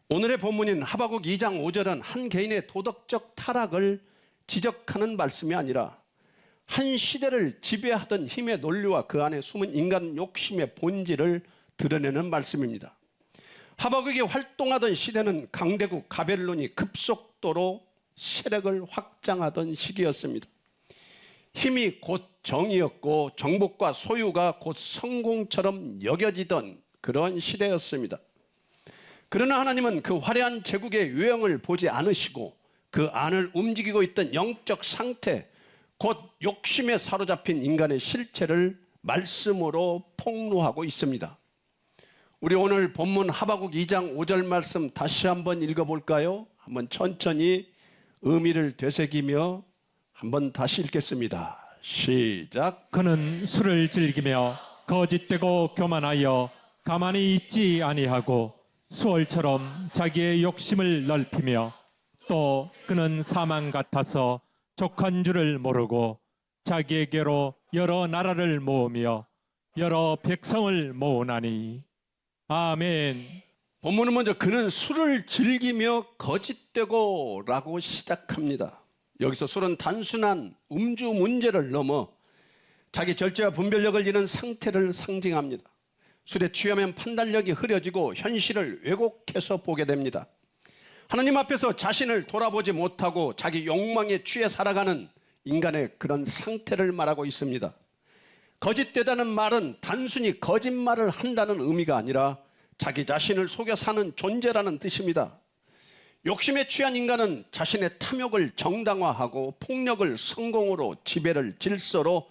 오늘의 본문인 하박국 2장 5절은 한 개인의 도덕적 타락을 지적하는 말씀이 아니라 한 시대를 지배하던 힘의 논리와 그 안에 숨은 인간 욕심의 본질을 드러내는 말씀입니다. 하박국이 활동하던 시대는 강대국 바벨론이 급속도로 세력을 확장하던 시기였습니다. 힘이 곧 정의였고 정복과 소유가 곧 성공처럼 여겨지던 그런 시대였습니다. 그러나 하나님은 그 화려한 제국의 유형을 보지 않으시고 그 안을 움직이고 있던 영적 상태, 곧 욕심에 사로잡힌 인간의 실체를 말씀으로 폭로하고 있습니다. 우리 오늘 본문 하박국 2장 5절 말씀 다시 한번 읽어볼까요? 한번 천천히 의미를 되새기며 한번 다시 읽겠습니다. 시작. 그는 술을 즐기며 거짓되고 교만하여 가만히 있지 아니하고 수월처럼 자기의 욕심을 넓히며 또 그는 사망 같아서 족한 줄을 모르고 자기에게로 여러 나라를 모으며 여러 백성을 모으나니. 아멘. 본문은 먼저 그는 술을 즐기며 거짓되고 라고 시작합니다. 여기서 술은 단순한 음주 문제를 넘어 자기 절제와 분별력을 잃은 상태를 상징합니다. 술에 취하면 판단력이 흐려지고 현실을 왜곡해서 보게 됩니다. 하나님 앞에서 자신을 돌아보지 못하고 자기 욕망에 취해 살아가는 인간의 그런 상태를 말하고 있습니다. 거짓되다는 말은 단순히 거짓말을 한다는 의미가 아니라 자기 자신을 속여 사는 존재라는 뜻입니다. 욕심에 취한 인간은 자신의 탐욕을 정당화하고 폭력을 성공으로, 지배를 질서로,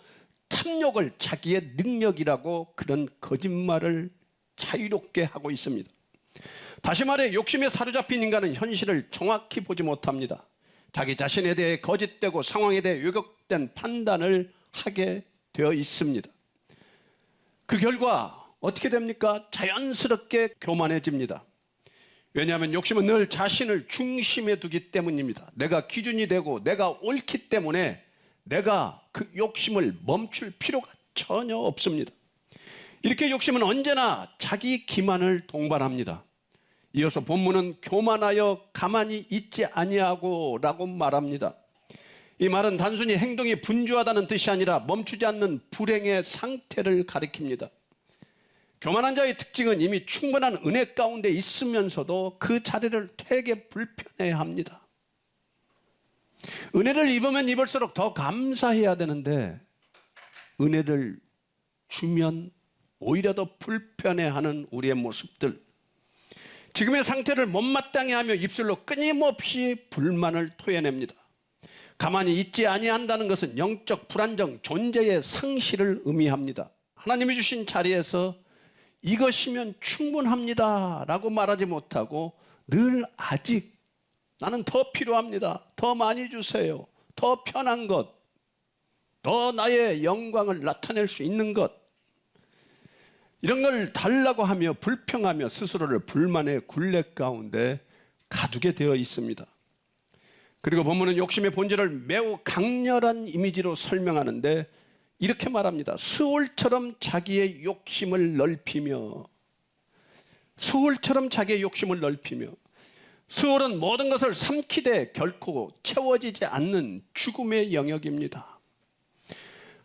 탐욕을 자기의 능력이라고 그런 거짓말을 자유롭게 하고 있습니다. 다시 말해 욕심에 사로잡힌 인간은 현실을 정확히 보지 못합니다. 자기 자신에 대해 거짓되고 상황에 대해 왜곡된 판단을 하게 되어 있습니다. 그 결과 어떻게 됩니까? 자연스럽게 교만해집니다. 왜냐하면 욕심은 늘 자신을 중심에 두기 때문입니다. 내가 기준이 되고 내가 옳기 때문에 내가 그 욕심을 멈출 필요가 전혀 없습니다. 이렇게 욕심은 언제나 자기 기만을 동반합니다. 이어서 본문은 교만하여 가만히 있지 아니하고 라고 말합니다. 이 말은 단순히 행동이 분주하다는 뜻이 아니라 멈추지 않는 불행의 상태를 가리킵니다. 교만한 자의 특징은 이미 충분한 은혜 가운데 있으면서도 그 자리를 되게 불편해합니다. 은혜를 입으면 입을수록 더 감사해야 되는데 은혜를 주면 오히려 더 불편해하는 우리의 모습들, 지금의 상태를 못마땅해 하며 입술로 끊임없이 불만을 토해냅니다. 가만히 있지 아니한다는 것은 영적 불안정, 존재의 상실을 의미합니다. 하나님이 주신 자리에서 이것이면 충분합니다 라고 말하지 못하고 늘 아직 나는 더 필요합니다, 더 많이 주세요, 더 편한 것, 더 나의 영광을 나타낼 수 있는 것, 이런 걸 달라고 하며 불평하며 스스로를 불만의 굴레 가운데 가두게 되어 있습니다. 그리고 본문은 욕심의 본질을 매우 강렬한 이미지로 설명하는데 이렇게 말합니다. 수월처럼 자기의 욕심을 넓히며, 수월처럼 자기의 욕심을 넓히며. 수월은 모든 것을 삼키되 결코 채워지지 않는 죽음의 영역입니다.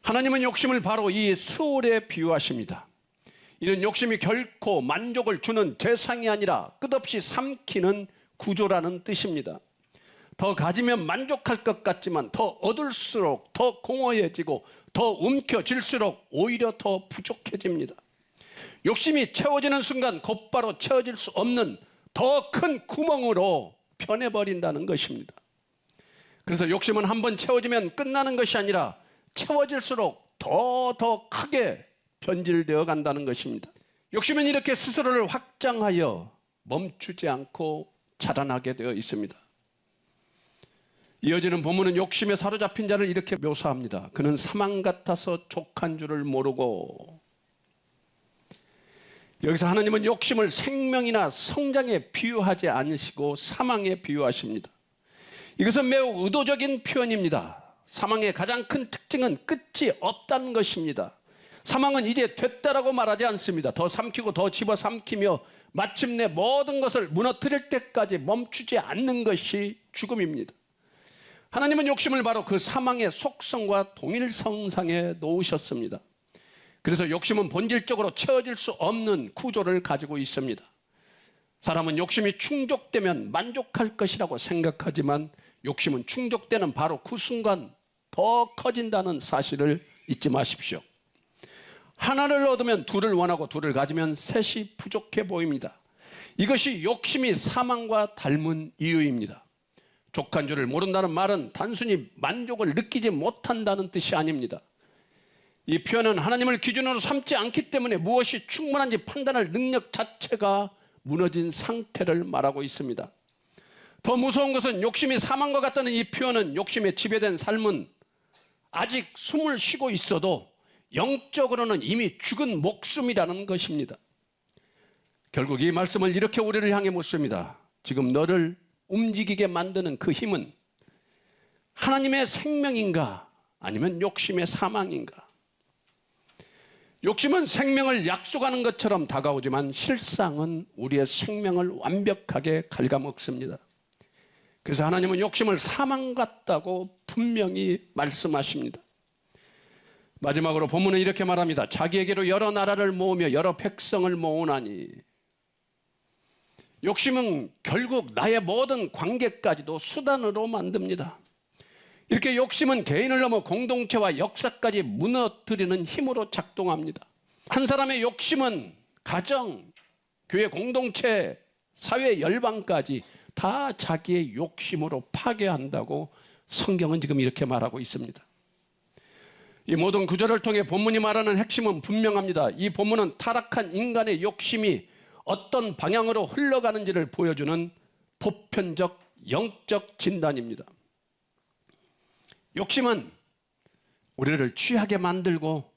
하나님은 욕심을 바로 이 수월에 비유하십니다. 이는 욕심이 결코 만족을 주는 대상이 아니라 끝없이 삼키는 구조라는 뜻입니다. 더 가지면 만족할 것 같지만 더 얻을수록 더 공허해지고 더 움켜질수록 오히려 더 부족해집니다. 욕심이 채워지는 순간 곧바로 채워질 수 없는 더 큰 구멍으로 변해버린다는 것입니다. 그래서 욕심은 한번 채워지면 끝나는 것이 아니라 채워질수록 더 크게 변질되어 간다는 것입니다. 욕심은 이렇게 스스로를 확장하여 멈추지 않고 자라나게 되어 있습니다. 이어지는 본문은 욕심에 사로잡힌 자를 이렇게 묘사합니다. 그는 사망 같아서 족한 줄을 모르고. 여기서 하나님은 욕심을 생명이나 성장에 비유하지 않으시고 사망에 비유하십니다. 이것은 매우 의도적인 표현입니다. 사망의 가장 큰 특징은 끝이 없다는 것입니다. 사망은 이제 됐다라고 말하지 않습니다. 더 삼키고 더 집어삼키며 마침내 모든 것을 무너뜨릴 때까지 멈추지 않는 것이 죽음입니다. 하나님은 욕심을 바로 그 사망의 속성과 동일성상에 놓으셨습니다. 그래서 욕심은 본질적으로 채워질 수 없는 구조를 가지고 있습니다. 사람은 욕심이 충족되면 만족할 것이라고 생각하지만 욕심은 충족되는 바로 그 순간 더 커진다는 사실을 잊지 마십시오. 하나를 얻으면 둘을 원하고 둘을 가지면 셋이 부족해 보입니다. 이것이 욕심이 사망과 닮은 이유입니다. 족한 줄을 모른다는 말은 단순히 만족을 느끼지 못한다는 뜻이 아닙니다. 이 표현은 하나님을 기준으로 삼지 않기 때문에 무엇이 충분한지 판단할 능력 자체가 무너진 상태를 말하고 있습니다. 더 무서운 것은 욕심이 사망과 같다는 이 표현은 욕심에 지배된 삶은 아직 숨을 쉬고 있어도 영적으로는 이미 죽은 목숨이라는 것입니다. 결국 이 말씀을 이렇게 우리를 향해 묻습니다. 지금 너를 움직이게 만드는 그 힘은 하나님의 생명인가 아니면 욕심의 사망인가? 욕심은 생명을 약속하는 것처럼 다가오지만 실상은 우리의 생명을 완벽하게 갉아먹습니다. 그래서 하나님은 욕심을 사망 같다고 분명히 말씀하십니다. 마지막으로 본문은 이렇게 말합니다. 자기에게로 여러 나라를 모으며 여러 백성을 모으나니. 욕심은 결국 나의 모든 관계까지도 수단으로 만듭니다. 이렇게 욕심은 개인을 넘어 공동체와 역사까지 무너뜨리는 힘으로 작동합니다. 한 사람의 욕심은 가정, 교회 공동체, 사회 열방까지 다 자기의 욕심으로 파괴한다고 성경은 지금 이렇게 말하고 있습니다. 이 모든 구절을 통해 본문이 말하는 핵심은 분명합니다. 이 본문은 타락한 인간의 욕심이 어떤 방향으로 흘러가는지를 보여주는 보편적 영적 진단입니다. 욕심은 우리를 취하게 만들고,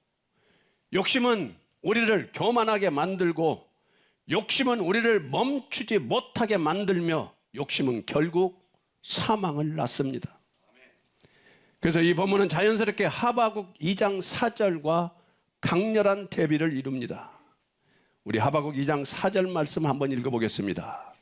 욕심은 우리를 교만하게 만들고, 욕심은 우리를 멈추지 못하게 만들며 욕심은 결국 사망을 낳습니다. 그래서 이 본문은 자연스럽게 하바국 2장 4절과 강렬한 대비를 이룹니다. 우리 하바국 2장 4절 말씀 한번 읽어보겠습니다.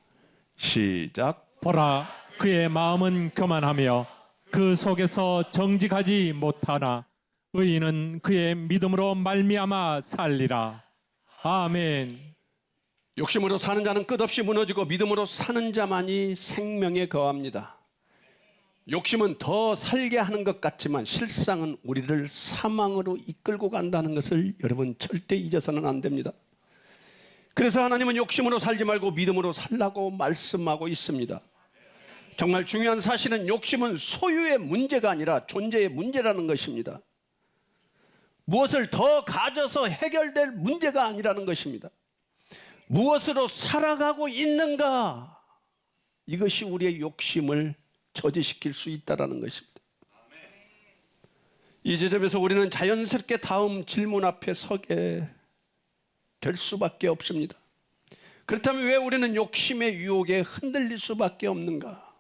시작. 보라, 그의 마음은 교만하며 그 속에서 정직하지 못하나 의인은 그의 믿음으로 말미암아 살리라. 아멘. 욕심으로 사는 자는 끝없이 무너지고 믿음으로 사는 자만이 생명에 거합니다. 욕심은 더 살게 하는 것 같지만 실상은 우리를 사망으로 이끌고 간다는 것을 여러분 절대 잊어서는 안 됩니다. 그래서 하나님은 욕심으로 살지 말고 믿음으로 살라고 말씀하고 있습니다. 정말 중요한 사실은 욕심은 소유의 문제가 아니라 존재의 문제라는 것입니다. 무엇을 더 가져서 해결될 문제가 아니라는 것입니다. 무엇으로 살아가고 있는가? 이것이 우리의 욕심을 저지시킬 수 있다는 것입니다. 이 지점에서 우리는 자연스럽게 다음 질문 앞에 서게 될 수밖에 없습니다. 그렇다면 왜 우리는 욕심의 유혹에 흔들릴 수밖에 없는가?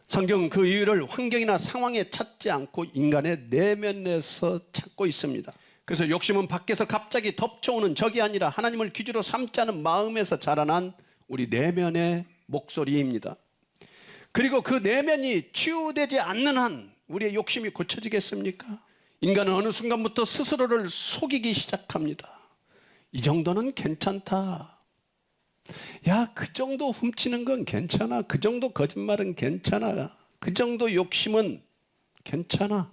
성경은 그 이유를 환경이나 상황에 찾지 않고 인간의 내면에서 찾고 있습니다. 그래서 욕심은 밖에서 갑자기 덮쳐오는 적이 아니라 하나님을 기준으로 삼지 않은 마음에서 자라난 우리 내면의 목소리입니다. 그리고 그 내면이 치유되지 않는 한 우리의 욕심이 고쳐지겠습니까? 인간은 어느 순간부터 스스로를 속이기 시작합니다. 이 정도는 괜찮다. 야, 그 정도 훔치는 건 괜찮아. 그 정도 거짓말은 괜찮아. 그 정도 욕심은 괜찮아.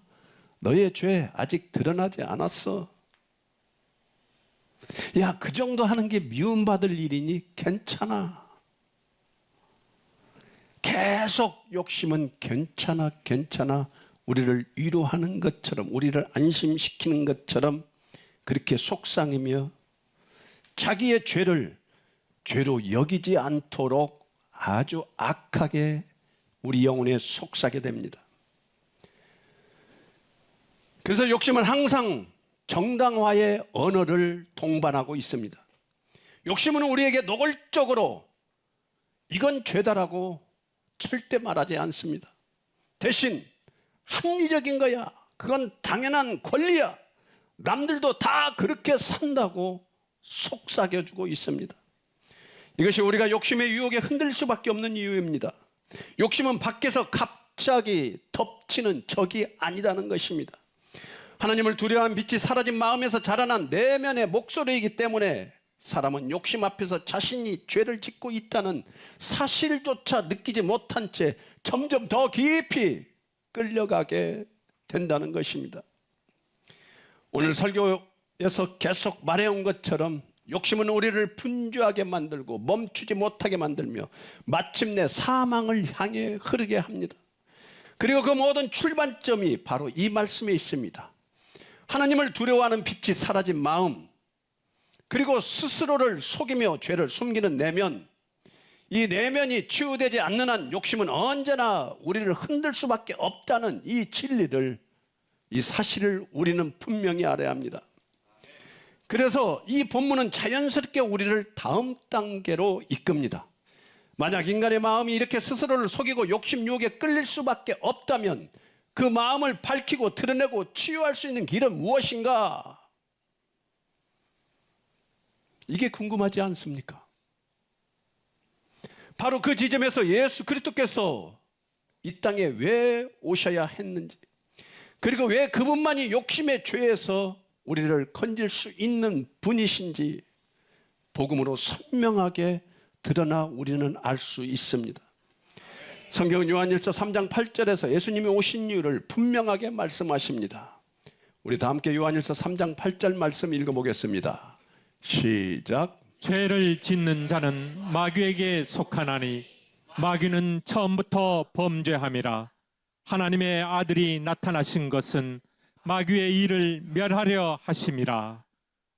너의 죄 아직 드러나지 않았어. 야, 그 정도 하는 게 미움받을 일이니 괜찮아. 계속 욕심은 괜찮아, 괜찮아. 우리를 위로하는 것처럼, 우리를 안심시키는 것처럼 그렇게 속상이며 자기의 죄를 죄로 여기지 않도록 아주 악하게 우리 영혼에 속삭게 됩니다. 그래서 욕심은 항상 정당화의 언어를 동반하고 있습니다. 욕심은 우리에게 노골적으로 이건 죄다라고 절대 말하지 않습니다. 대신 합리적인 거야. 그건 당연한 권리야. 남들도 다 그렇게 산다고 속삭여주고 있습니다. 이것이 우리가 욕심의 유혹에 흔들 수밖에 없는 이유입니다. 욕심은 밖에서 갑자기 덮치는 적이 아니다는 것입니다. 하나님을 두려워한 빛이 사라진 마음에서 자라난 내면의 목소리이기 때문에 사람은 욕심 앞에서 자신이 죄를 짓고 있다는 사실조차 느끼지 못한 채 점점 더 깊이 끌려가게 된다는 것입니다. 오늘 설교에서 계속 말해온 것처럼 욕심은 우리를 분주하게 만들고 멈추지 못하게 만들며 마침내 사망을 향해 흐르게 합니다. 그리고 그 모든 출발점이 바로 이 말씀에 있습니다. 하나님을 두려워하는 빛이 사라진 마음, 그리고 스스로를 속이며 죄를 숨기는 내면, 이 내면이 치유되지 않는 한 욕심은 언제나 우리를 흔들 수밖에 없다는 이 진리를, 이 사실을 우리는 분명히 알아야 합니다. 그래서 이 본문은 자연스럽게 우리를 다음 단계로 이끕니다. 만약 인간의 마음이 이렇게 스스로를 속이고 욕심 유혹에 끌릴 수밖에 없다면 그 마음을 밝히고 드러내고 치유할 수 있는 길은 무엇인가? 이게 궁금하지 않습니까? 바로 그 지점에서 예수 그리스도께서 이 땅에 왜 오셔야 했는지, 그리고 왜 그분만이 욕심의 죄에서 우리를 건질 수 있는 분이신지 복음으로 선명하게 드러나 우리는 알 수 있습니다. 성경은 요한일서 3장 8절에서 예수님이 오신 이유를 분명하게 말씀하십니다. 우리 다 함께 요한일서 3장 8절 말씀 읽어보겠습니다. 시작. 죄를 짓는 자는 마귀에게 속하나니 마귀는 처음부터 범죄함이라. 하나님의 아들이 나타나신 것은 마귀의 일을 멸하려 하심이라.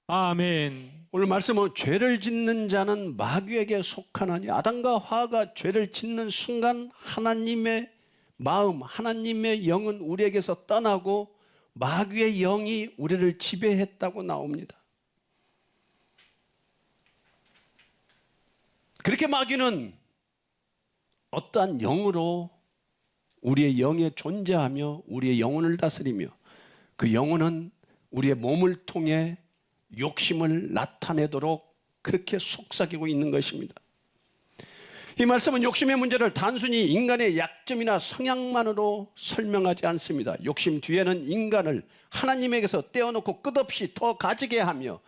아멘. 오늘 말씀은 죄를 짓는 자는 마귀에게 속하나니, 아담과 하와가 죄를 짓는 순간 하나님의 마음, 하나님의 영은 우리에게서 떠나고 마귀의 영이 우리를 지배했다고 나옵니다. 그렇게 마귀는 어떠한 영으로 우리의 영에 존재하며 우리의 영혼을 다스리며 그 영혼은 우리의 몸을 통해 욕심을 나타내도록 그렇게 속삭이고 있는 것입니다. 이 말씀은 욕심의 문제를 단순히 인간의 약점이나 성향만으로 설명하지 않습니다. 욕심 뒤에는 인간을 하나님에게서 떼어놓고 끝없이 더 가지게 하며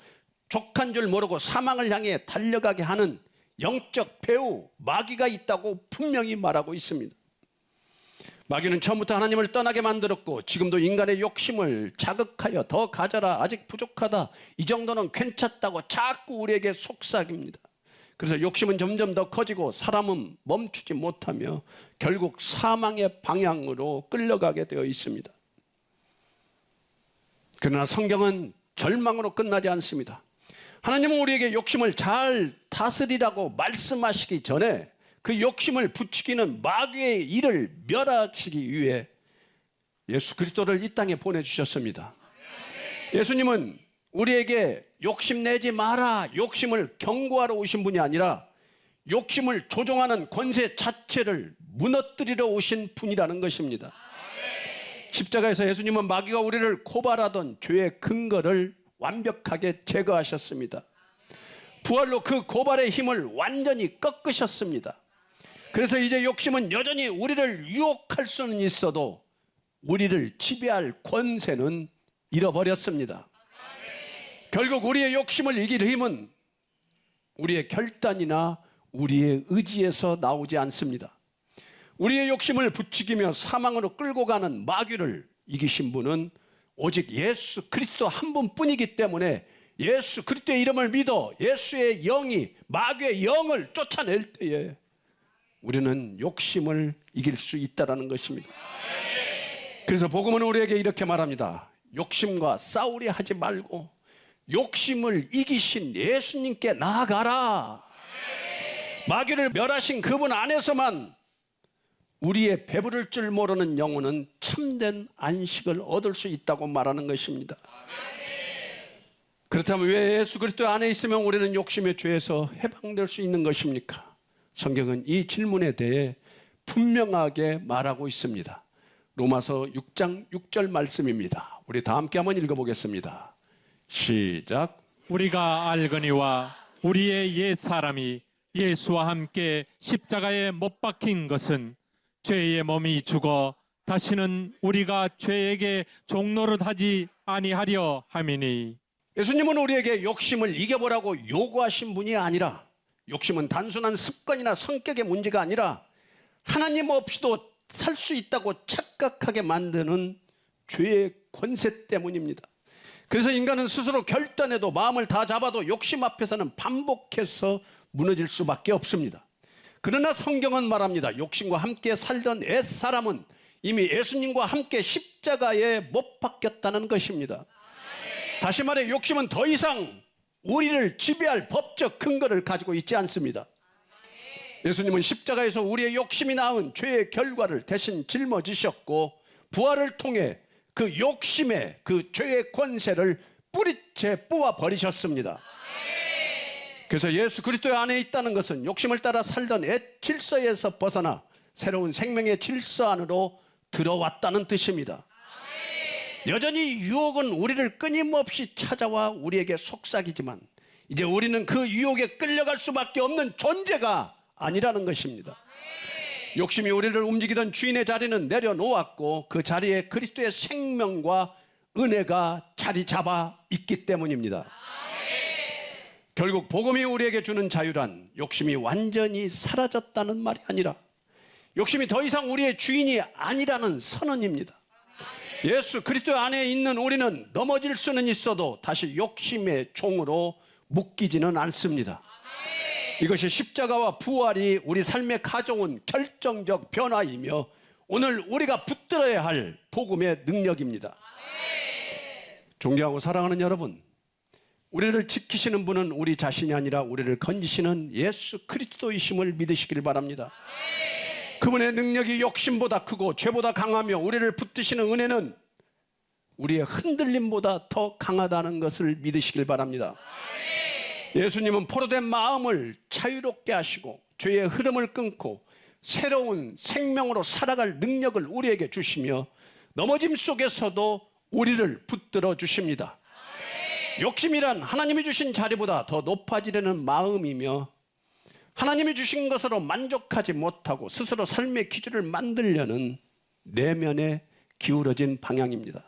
족한 줄 모르고 사망을 향해 달려가게 하는 영적 배후 마귀가 있다고 분명히 말하고 있습니다. 마귀는 처음부터 하나님을 떠나게 만들었고 지금도 인간의 욕심을 자극하여 더 가져라, 아직 부족하다, 이 정도는 괜찮다고 자꾸 우리에게 속삭입니다. 그래서 욕심은 점점 더 커지고 사람은 멈추지 못하며 결국 사망의 방향으로 끌려가게 되어 있습니다. 그러나 성경은 절망으로 끝나지 않습니다. 하나님은 우리에게 욕심을 잘 다스리라고 말씀하시기 전에 그 욕심을 부추기는 마귀의 일을 멸하시기 위해 예수 그리스도를 이 땅에 보내주셨습니다. 예수님은 우리에게 욕심내지 마라, 욕심을 경고하러 오신 분이 아니라 욕심을 조종하는 권세 자체를 무너뜨리러 오신 분이라는 것입니다. 십자가에서 예수님은 마귀가 우리를 고발하던 죄의 근거를 완벽하게 제거하셨습니다. 부활로 그 고발의 힘을 완전히 꺾으셨습니다. 그래서 이제 욕심은 여전히 우리를 유혹할 수는 있어도 우리를 지배할 권세는 잃어버렸습니다. 결국 우리의 욕심을 이길 힘은 우리의 결단이나 우리의 의지에서 나오지 않습니다. 우리의 욕심을 부추기며 사망으로 끌고 가는 마귀를 이기신 분은 오직 예수 그리스도 한 분뿐이기 때문에 예수 그리스도의 이름을 믿어 예수의 영이 마귀의 영을 쫓아낼 때에 우리는 욕심을 이길 수 있다는 것입니다. 그래서 복음은 우리에게 이렇게 말합니다. 욕심과 싸우려 하지 말고 욕심을 이기신 예수님께 나아가라. 마귀를 멸하신 그분 안에서만 우리의 배부를 줄 모르는 영혼은 참된 안식을 얻을 수 있다고 말하는 것입니다. 그렇다면 왜 예수 그리스도 안에 있으면 우리는 욕심의 죄에서 해방될 수 있는 것입니까? 성경은 이 질문에 대해 분명하게 말하고 있습니다. 로마서 6장 6절 말씀입니다. 우리 다 함께 한번 읽어보겠습니다. 시작. 우리가 알거니와 우리의 옛 사람이 예수와 함께 십자가에 못 박힌 것은 죄의 몸이 죽어 다시는 우리가 죄에게 종노릇하지 아니하려 함이니 예수님은 우리에게 욕심을 이겨보라고 요구하신 분이 아니라, 욕심은 단순한 습관이나 성격의 문제가 아니라 하나님 없이도 살 수 있다고 착각하게 만드는 죄의 권세 때문입니다. 그래서 인간은 스스로 결단해도 마음을 다 잡아도 욕심 앞에서는 반복해서 무너질 수밖에 없습니다. 그러나 성경은 말합니다. 욕심과 함께 살던 옛사람은 이미 예수님과 함께 십자가에 못 박혔다는 것입니다. 다시 말해 욕심은 더 이상 우리를 지배할 법적 근거를 가지고 있지 않습니다. 예수님은 십자가에서 우리의 욕심이 낳은 죄의 결과를 대신 짊어지셨고 부활을 통해 그 욕심의 그 죄의 권세를 뿌리채 뽑아버리셨습니다. 그래서 예수 그리스도 안에 있다는 것은 욕심을 따라 살던 옛 질서에서 벗어나 새로운 생명의 질서 안으로 들어왔다는 뜻입니다. 여전히 유혹은 우리를 끊임없이 찾아와 우리에게 속삭이지만 이제 우리는 그 유혹에 끌려갈 수밖에 없는 존재가 아니라는 것입니다. 욕심이 우리를 움직이던 주인의 자리는 내려놓았고 그 자리에 그리스도의 생명과 은혜가 자리 잡아 있기 때문입니다. 결국 복음이 우리에게 주는 자유란 욕심이 완전히 사라졌다는 말이 아니라 욕심이 더 이상 우리의 주인이 아니라는 선언입니다. 예수 그리스도 안에 있는 우리는 넘어질 수는 있어도 다시 욕심의 종으로 묶이지는 않습니다. 이것이 십자가와 부활이 우리 삶에 가져온 결정적 변화이며 오늘 우리가 붙들어야 할 복음의 능력입니다. 존경하고 사랑하는 여러분, 우리를 지키시는 분은 우리 자신이 아니라 우리를 건지시는 예수 그리스도이심을 믿으시길 바랍니다. 그분의 능력이 욕심보다 크고 죄보다 강하며 우리를 붙드시는 은혜는 우리의 흔들림보다 더 강하다는 것을 믿으시길 바랍니다. 예수님은 포로된 마음을 자유롭게 하시고 죄의 흐름을 끊고 새로운 생명으로 살아갈 능력을 우리에게 주시며 넘어짐 속에서도 우리를 붙들어 주십니다. 욕심이란 하나님이 주신 자리보다 더 높아지려는 마음이며 하나님이 주신 것으로 만족하지 못하고 스스로 삶의 기준을 만들려는 내면에 기울어진 방향입니다.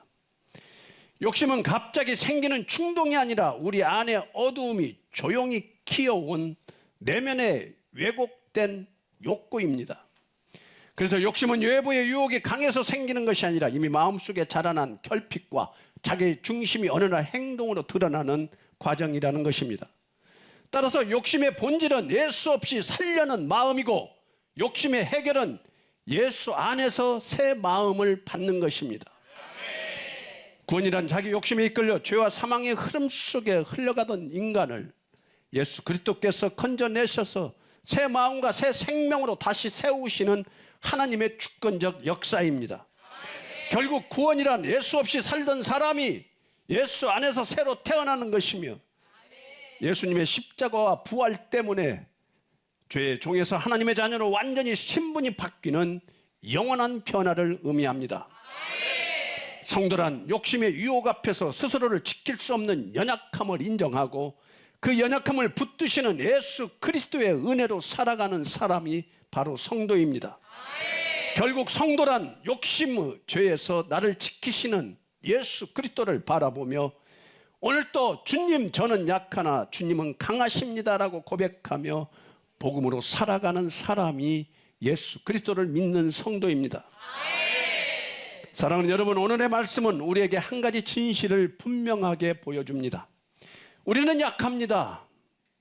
욕심은 갑자기 생기는 충동이 아니라 우리 안에 어두움이 조용히 키워온 내면의 왜곡된 욕구입니다. 그래서 욕심은 외부의 유혹이 강해서 생기는 것이 아니라 이미 마음속에 자라난 결핍과 자기 중심이 어느 날 행동으로 드러나는 과정이라는 것입니다. 따라서 욕심의 본질은 예수 없이 살려는 마음이고 욕심의 해결은 예수 안에서 새 마음을 받는 것입니다. 구원이란 자기 욕심에 이끌려 죄와 사망의 흐름 속에 흘러가던 인간을 예수 그리스도께서 건져내셔서 새 마음과 새 생명으로 다시 세우시는 하나님의 주권적 역사입니다. 결국 구원이란 예수 없이 살던 사람이 예수 안에서 새로 태어나는 것이며 예수님의 십자가와 부활 때문에 죄의 종에서 하나님의 자녀로 완전히 신분이 바뀌는 영원한 변화를 의미합니다. 성도란 욕심의 유혹 앞에서 스스로를 지킬 수 없는 연약함을 인정하고 그 연약함을 붙드시는 예수 그리스도의 은혜로 살아가는 사람이 바로 성도입니다. 결국 성도란 욕심의 죄에서 나를 지키시는 예수 그리스도를 바라보며 오늘 또 주님 저는 약하나 주님은 강하십니다라고 고백하며 복음으로 살아가는 사람이 예수 그리스도를 믿는 성도입니다. 사랑하는 여러분, 오늘의 말씀은 우리에게 한 가지 진실을 분명하게 보여줍니다. 우리는 약합니다.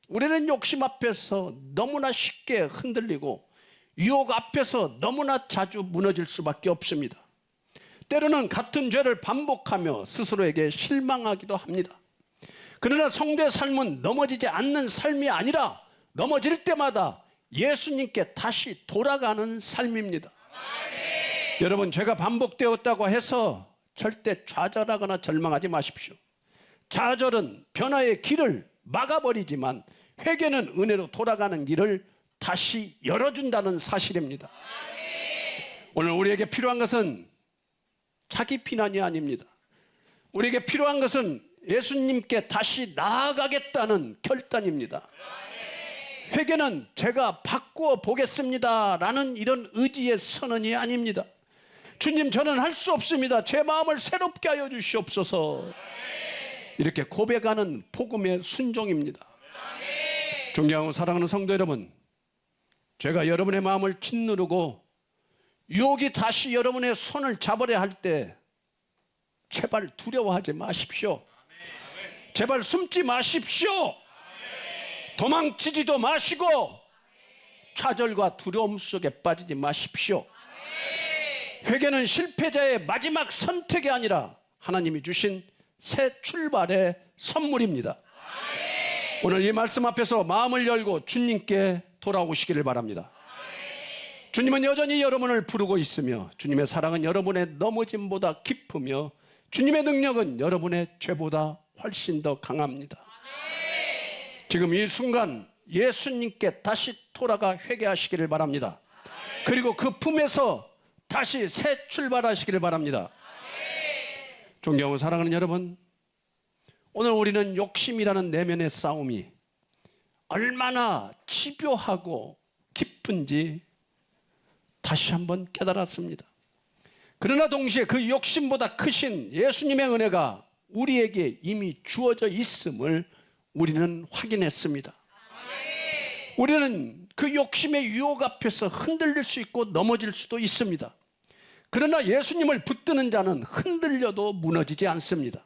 우리는 욕심 앞에서 너무나 쉽게 흔들리고 유혹 앞에서 너무나 자주 무너질 수밖에 없습니다. 때로는 같은 죄를 반복하며 스스로에게 실망하기도 합니다. 그러나 성도의 삶은 넘어지지 않는 삶이 아니라 넘어질 때마다 예수님께 다시 돌아가는 삶입니다. 여러분, 죄가 반복되었다고 해서 절대 좌절하거나 절망하지 마십시오. 좌절은 변화의 길을 막아버리지만 회개는 은혜로 돌아가는 길을 다시 열어준다는 사실입니다. 오늘 우리에게 필요한 것은 자기 비난이 아닙니다. 우리에게 필요한 것은 예수님께 다시 나아가겠다는 결단입니다. 회개는 제가 바꾸어 보겠습니다라는 이런 의지의 선언이 아닙니다. 주님, 저는 할 수 없습니다. 제 마음을 새롭게 하여 주시옵소서. 이렇게 고백하는 복음의 순종입니다. 존경하고 사랑하는 성도 여러분, 제가 여러분의 마음을 짓누르고 유혹이 다시 여러분의 손을 잡으려 할 때 제발 두려워하지 마십시오. 제발 숨지 마십시오. 도망치지도 마시고 좌절과 두려움 속에 빠지지 마십시오. 회개는 실패자의 마지막 선택이 아니라 하나님이 주신 새 출발의 선물입니다. 오늘 이 말씀 앞에서 마음을 열고 주님께 돌아오시기를 바랍니다. 주님은 여전히 여러분을 부르고 있으며 주님의 사랑은 여러분의 넘어짐보다 깊으며 주님의 능력은 여러분의 죄보다 훨씬 더 강합니다. 지금 이 순간 예수님께 다시 돌아가 회개하시기를 바랍니다. 그리고 그 품에서 다시 새 출발하시기를 바랍니다. 존경하고 사랑하는 여러분, 오늘 우리는 욕심이라는 내면의 싸움이 얼마나 집요하고 깊은지 다시 한번 깨달았습니다. 그러나 동시에 그 욕심보다 크신 예수님의 은혜가 우리에게 이미 주어져 있음을 우리는 확인했습니다. 우리는 그 욕심의 유혹 앞에서 흔들릴 수 있고 넘어질 수도 있습니다. 그러나 예수님을 붙드는 자는 흔들려도 무너지지 않습니다.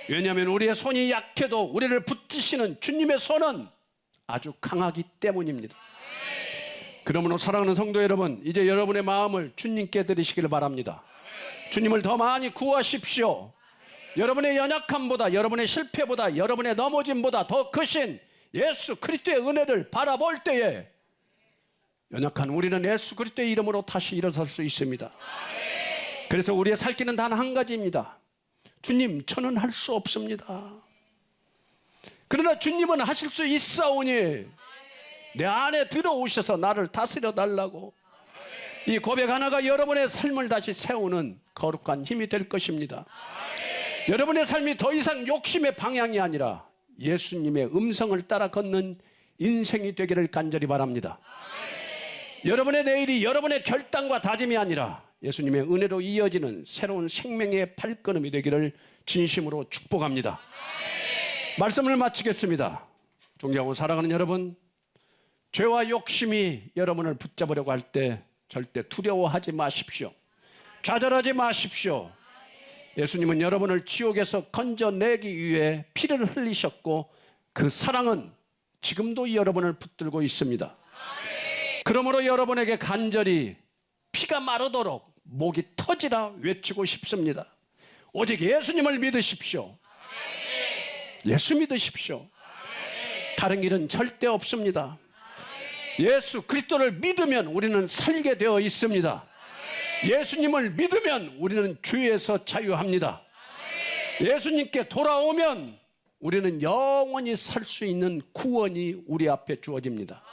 왜냐하면 우리의 손이 약해도 우리를 붙드시는 주님의 손은 아주 강하기 때문입니다. 그러므로 사랑하는 성도 여러분, 이제 여러분의 마음을 주님께 드리시기를 바랍니다. 주님을 더 많이 구하십시오. 여러분의 연약함보다, 여러분의 실패보다, 여러분의 넘어짐보다 더 크신 예수 그리스도의 은혜를 바라볼 때에 연약한 우리는 예수 그리스도의 이름으로 다시 일어설 수 있습니다. 그래서 우리의 살 길은 단 한 가지입니다. 주님, 저는 할 수 없습니다. 그러나 주님은 하실 수 있사오니 내 안에 들어오셔서 나를 다스려 달라고. 이 고백 하나가 여러분의 삶을 다시 세우는 거룩한 힘이 될 것입니다. 여러분의 삶이 더 이상 욕심의 방향이 아니라 예수님의 음성을 따라 걷는 인생이 되기를 간절히 바랍니다. 여러분의 내일이 여러분의 결단과 다짐이 아니라 예수님의 은혜로 이어지는 새로운 생명의 발걸음이 되기를 진심으로 축복합니다. 말씀을 마치겠습니다. 존경하고 사랑하는 여러분, 죄와 욕심이 여러분을 붙잡으려고 할 때 절대 두려워하지 마십시오. 좌절하지 마십시오. 예수님은 여러분을 지옥에서 건져내기 위해 피를 흘리셨고 그 사랑은 지금도 여러분을 붙들고 있습니다. 그러므로 여러분에게 간절히 피가 마르도록 목이 터지라 외치고 싶습니다. 오직 예수님을 믿으십시오. 예수 믿으십시오. 다른 길은 절대 없습니다. 예수 그리스도를 믿으면 우리는 살게 되어 있습니다. 예수님을 믿으면 우리는 죄에서 자유합니다. 예수님께 돌아오면 우리는 영원히 살 수 있는 구원이 우리 앞에 주어집니다.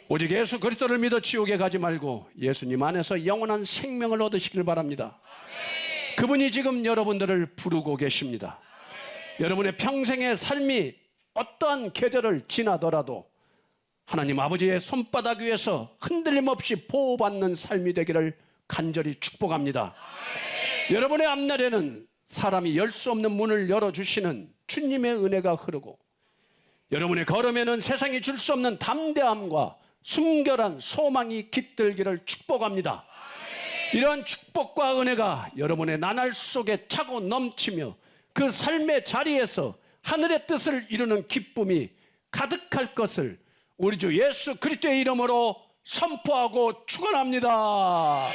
오직 예수 그리스도를 믿어 지옥에 가지 말고 예수님 안에서 영원한 생명을 얻으시길 바랍니다. 그분이 지금 여러분들을 부르고 계십니다. 여러분의 평생의 삶이 어떠한 계절을 지나더라도 하나님 아버지의 손바닥 위에서 흔들림 없이 보호받는 삶이 되기를 간절히 축복합니다. 여러분의 앞날에는 사람이 열 수 없는 문을 열어주시는 주님의 은혜가 흐르고 여러분의 걸음에는 세상이 줄 수 없는 담대함과 순결한 소망이 깃들기를 축복합니다. 이러한 축복과 은혜가 여러분의 나날 속에 차고 넘치며 그 삶의 자리에서 하늘의 뜻을 이루는 기쁨이 가득할 것을 우리 주 예수 그리스도의 이름으로 선포하고 축원합니다.